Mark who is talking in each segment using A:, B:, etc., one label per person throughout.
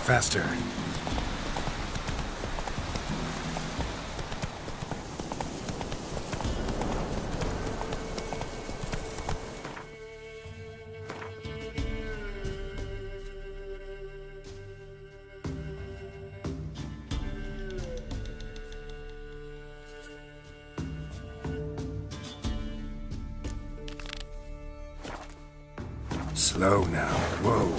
A: Faster. Slow now. Whoa.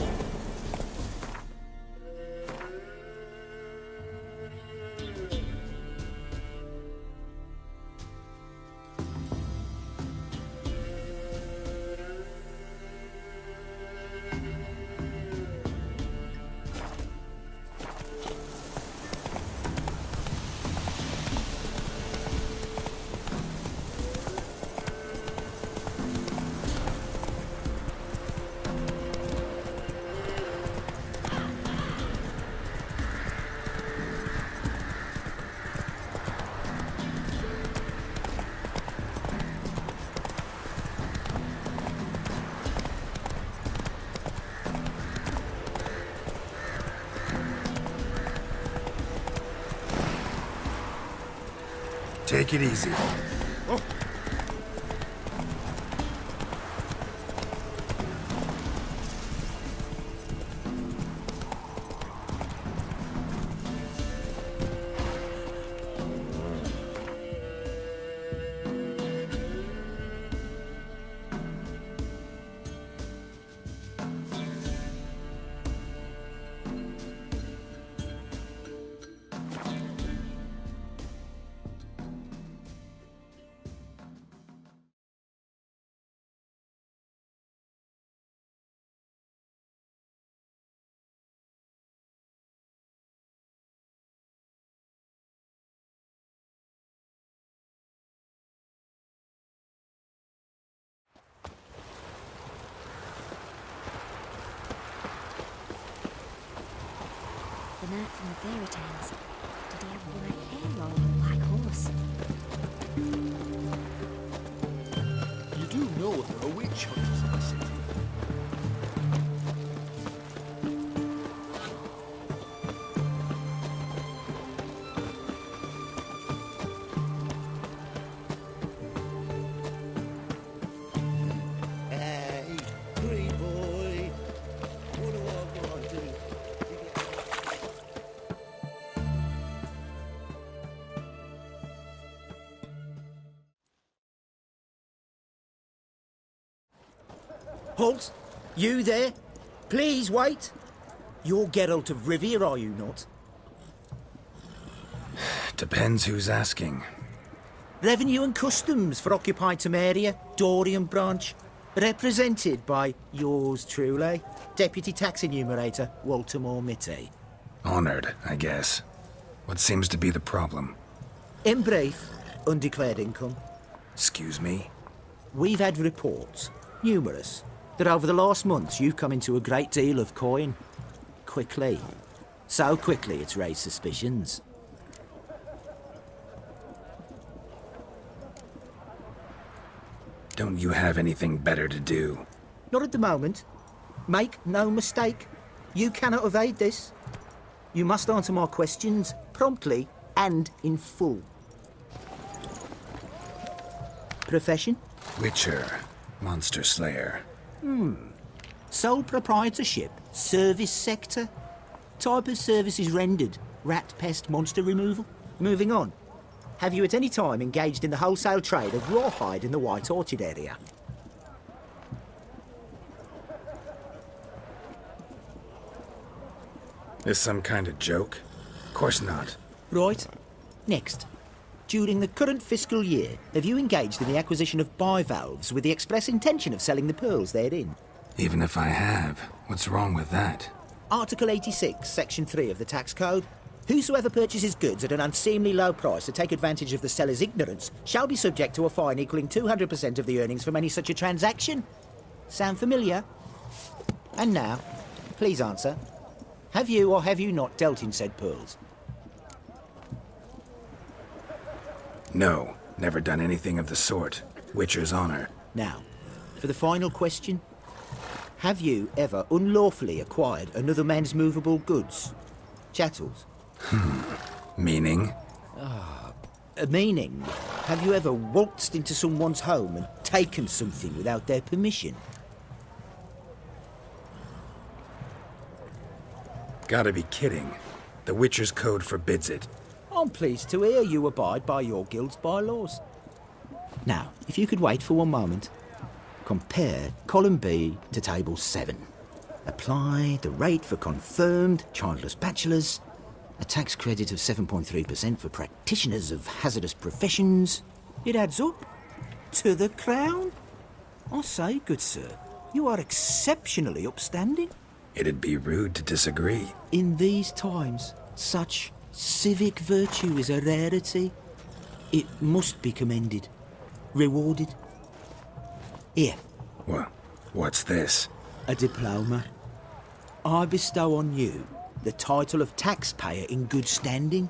A: Take it easy. Oh.
B: The knight from the fairy tales. Did he have white hair or a black horse?
C: You do know there are witch hunters in the city.
D: Hey, pretty boy. What do I want to do?
E: Halt! You there? Please wait! You're Geralt of Rivia, are you not?
A: Depends who's asking.
E: Revenue and Customs for occupied Temeria, Dorian branch. Represented by yours truly, Deputy Tax Enumerator Walter Mitte.
A: Honored, I guess. What seems to be the problem?
E: In brief, undeclared income.
A: Excuse me?
E: We've had reports, numerous, that over the last months you've come into a great deal of coin. Quickly. So quickly it's raised suspicions.
A: Don't you have anything better to do?
E: Not at the moment. Make no mistake. You cannot evade this. You must answer my questions promptly and in full. Profession?
A: Witcher. Monster Slayer.
E: Sole proprietorship? Service sector? Type of services rendered? Rat pest monster removal? Moving on. Have you at any time engaged in the wholesale trade of rawhide in the White Orchard area?
A: This some kind of joke? Of course not.
E: Right. Next. During the current fiscal year, have you engaged in the acquisition of bivalves with the express intention of selling the pearls therein?
A: Even if I have, what's wrong with that?
E: Article 86, Section 3 of the Tax Code. Whosoever purchases goods at an unseemly low price to take advantage of the seller's ignorance shall be subject to a fine equaling 200% of the earnings from any such a transaction. Sound familiar? And now, please answer. Have you or have you not dealt in said pearls?
A: No, never done anything of the sort. Witcher's honor.
E: Now, for the final question. Have you ever unlawfully acquired another man's movable goods? Chattels?
A: Meaning?
E: Meaning, have you ever waltzed into someone's home and taken something without their permission?
A: Gotta be kidding. The Witcher's Code forbids it.
E: I'm pleased to hear you abide by your guild's bylaws. Now, if you could wait for one moment, compare column B to table 7. Apply the rate for confirmed childless bachelors, a tax credit of 7.3% for practitioners of hazardous professions. It adds up to the crown. I say, good sir, you are exceptionally upstanding.
A: It'd be rude to disagree.
E: In these times, such civic virtue is a rarity. It must be commended, rewarded. Here,
A: What's this?
E: a diploma. I bestow on you the title of taxpayer in good standing.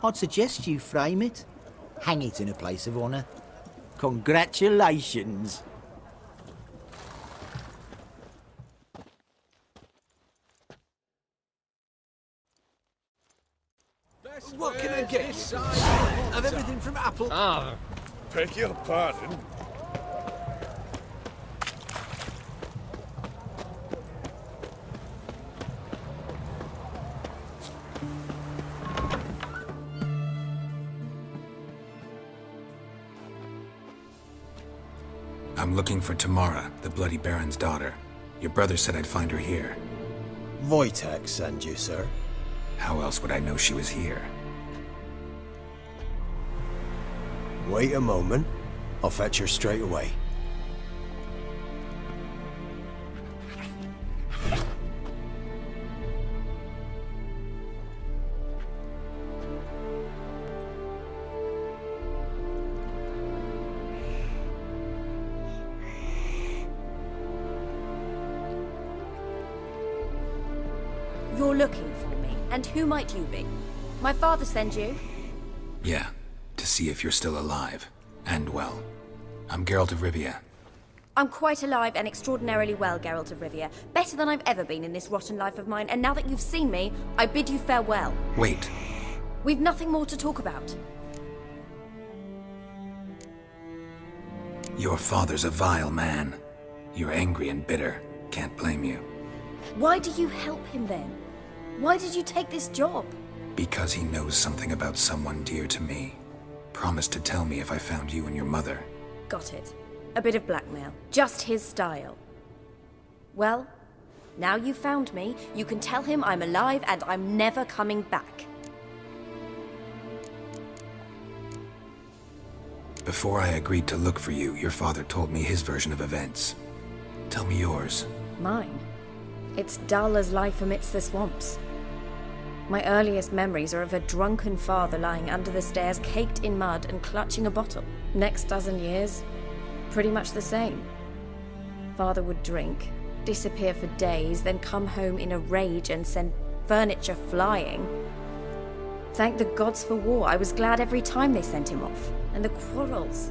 E: I'd suggest you frame it, hang it in a place of honour. Congratulations.
C: What can I get? Of everything from Apple.
D: Beg your pardon?
A: I'm looking for Tamara, the Bloody Baron's daughter. Your brother said I'd find her here.
F: Wojtek send you, sir.
A: How else would I know she was here?
F: Wait a moment. I'll fetch her straight away.
B: You're looking for me, and who might you be? My father sent you?
A: Yeah, to see if you're still alive. And well. I'm Geralt of Rivia.
B: I'm quite alive and extraordinarily well, Geralt of Rivia. Better than I've ever been in this rotten life of mine, and now that you've seen me, I bid you farewell.
A: Wait.
B: We've nothing more to talk about.
A: Your father's a vile man. You're angry and bitter. Can't blame you.
B: Why do you help him then? Why did you take this job?
A: Because he knows something about someone dear to me. Promised to tell me if I found you and your mother.
B: Got it. A bit of blackmail. Just his style. Well, now you've found me, you can tell him I'm alive and I'm never coming back.
A: Before I agreed to look for you, your father told me his version of events. Tell me yours.
B: Mine? It's dull as life amidst the swamps. My earliest memories are of a drunken father lying under the stairs, caked in mud and clutching a bottle. Next dozen years, pretty much the same. Father would drink, disappear for days, then come home in a rage and send furniture flying. Thank the gods for war. I was glad every time they sent him off. And the quarrels.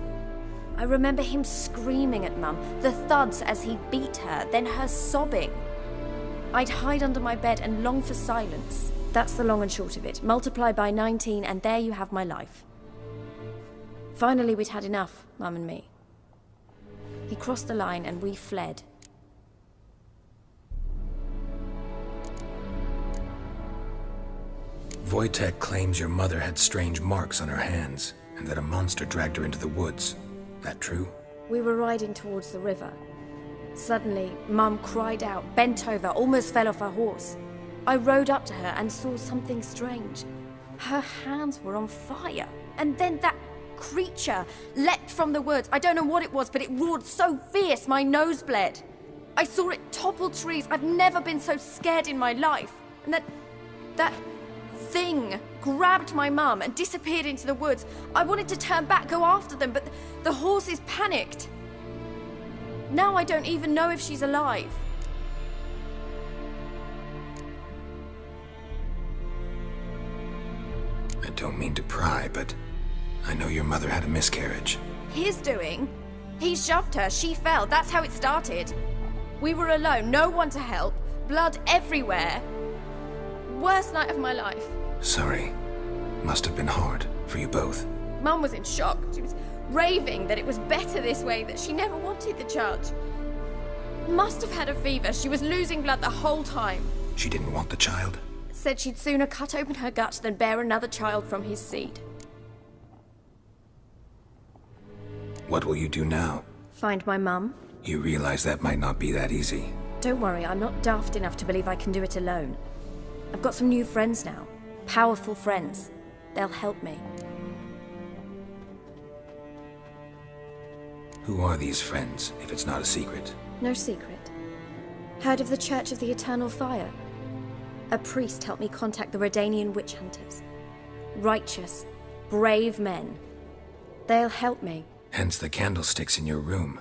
B: I remember him screaming at Mum, the thuds as he beat her, then her sobbing. I'd hide under my bed and long for silence. That's the long and short of it. Multiply by 19 and there you have my life. Finally, we'd had enough, Mum and me. He crossed the line and we fled.
A: Wojtek claims your mother had strange marks on her hands, and that a monster dragged her into the woods. That true?
B: We were riding towards the river. Suddenly, Mum cried out, bent over, almost fell off her horse. I rode up to her and saw something strange. Her hands were on fire. And then that creature leapt from the woods. I don't know what it was, but it roared so fierce my nose bled. I saw it topple trees. I've never been so scared in my life. And that thing grabbed my mum and disappeared into the woods. I wanted to turn back, go after them, but the horses panicked. Now I don't even know if she's alive.
A: I don't mean to pry, but I know your mother had a miscarriage.
B: His doing? He shoved her, she fell, that's how it started. We were alone, no one to help, blood everywhere. Worst night of my life.
A: Sorry. Must have been hard for you both.
B: Mum was in shock. She was raving that it was better this way, that she never wanted the charge. Must have had a fever. She was losing blood the whole time.
A: She didn't want the child?
B: Said she'd sooner cut open her gut than bear another child from his seed.
A: What will you do now?
B: Find my mum.
A: You realize that might not be that easy.
B: Don't worry, I'm not daft enough to believe I can do it alone. I've got some new friends now. Powerful friends. They'll help me.
A: Who are these friends, if it's not a secret?
B: No secret. Heard of the Church of the Eternal Fire? A priest helped me contact the Redanian witch hunters. Righteous, brave men. They'll help me.
A: Hence the candlesticks in your room.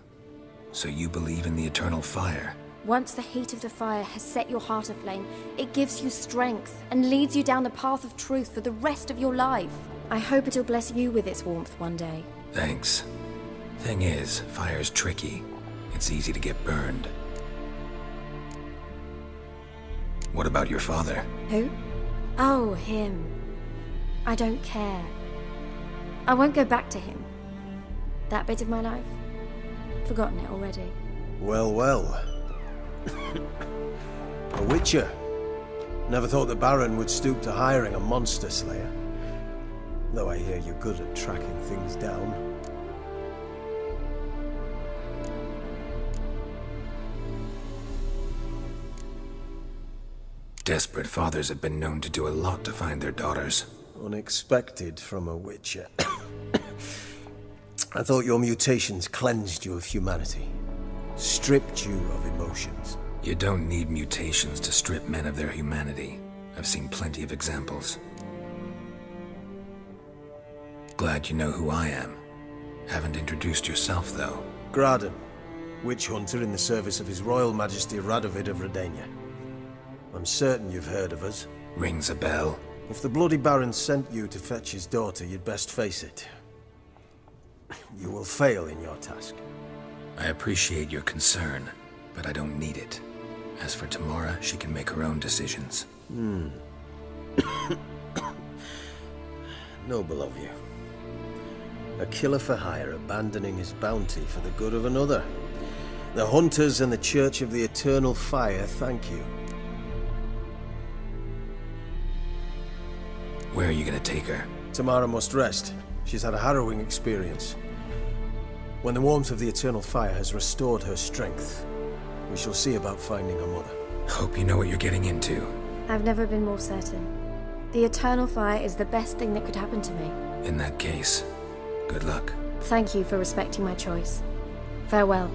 A: So you believe in the eternal fire?
B: Once the heat of the fire has set your heart aflame, it gives you strength and leads you down the path of truth for the rest of your life. I hope it'll bless you with its warmth one day.
A: Thanks. Thing is, fire's tricky. It's easy to get burned. What about your father?
B: Who? Oh, him. I don't care. I won't go back to him. That bit of my life? Forgotten it already.
F: Well, well. A witcher. Never thought the Baron would stoop to hiring a monster slayer. Though I hear you're good at tracking things down.
A: Desperate fathers have been known to do a lot to find their daughters.
F: Unexpected from a witcher. I thought your mutations cleansed you of humanity. Stripped you of emotions.
A: You don't need mutations to strip men of their humanity. I've seen plenty of examples. Glad you know who I am. Haven't introduced yourself, though.
F: Graden, witch hunter in the service of His Royal Majesty Radovid of Redania. I'm certain you've heard of us.
A: Rings a bell.
F: If the Bloody Baron sent you to fetch his daughter, you'd best face it. You will fail in your task.
A: I appreciate your concern, but I don't need it. As for Tamara, she can make her own decisions.
F: Noble of you. A killer for hire abandoning his bounty for the good of another. The Hunters and the Church of the Eternal Fire thank you.
A: Where are you gonna take her?
F: Tamara must rest. She's had a harrowing experience. When the warmth of the Eternal Fire has restored her strength, we shall see about finding her mother.
A: Hope you know what you're getting into.
B: I've never been more certain. The Eternal Fire is the best thing that could happen to me.
A: In that case, good luck.
B: Thank you for respecting my choice. Farewell.